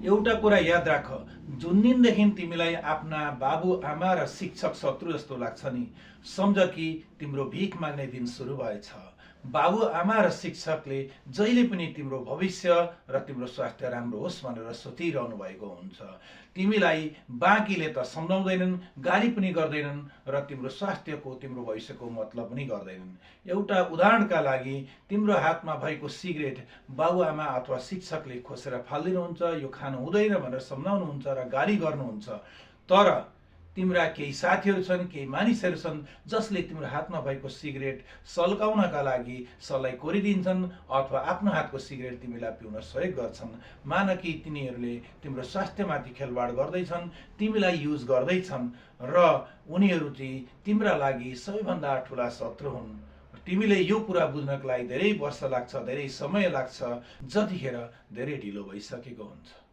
एउटा कुरा याद राख, जुन दिनदेखि तिमीलाई आफ्ना बाबुआमा र शिक्षक शत्रु जस्तो लाग्छ नि, सम्झ कि तिम्रो भिख माग्ने दिन सुरु भएछ। बाबुआमा र शिक्षकले जहिले पनि तिम्रो भविष्य र तिम्रो स्वास्थ्य राम्रो होस् भनेर सोचिरहनु भएको हुन्छ। तिमीलाई बाँकीले त सम्झाउँदैनन्, गाली पनि गर्दैनन् र तिम्रो स्वास्थ्यको, तिम्रो भविष्यको मतलब पनि गर्दैनन्। एउटा उदाहरणका लागि, तिम्रो हातमा भएको सिगरेट बाबुआमा अथवा शिक्षकले खोसेर फालिदिनुहुन्छ, यो खानु हुँदैन भनेर सम्झाउनुहुन्छ र गाली गर्नुहुन्छ। तर तिम्रा केही साथीहरू छन्, केही मानिसहरू छन् जसले तिम्रो हातमा भएको सिगरेट सल्काउनका लागि सल्लाह कोरिदिन्छन् अथवा आफ्नो हातको सिगरेट तिमीलाई पिउन सहयोग गर्छन्। मान कि तिनीहरूले तिम्रो स्वास्थ्यमाथि खेलवाड गर्दैछन्, तिमीलाई युज गर्दैछन् र उनीहरू चाहिँ तिम्रा लागि सबैभन्दा ठुला शत्रु हुन्। तिमीले यो कुरा बुझ्नको लागि धेरै वर्ष लाग्छ, धेरै समय लाग्छ, जतिखेर धेरै ढिलो भइसकेको हुन्छ।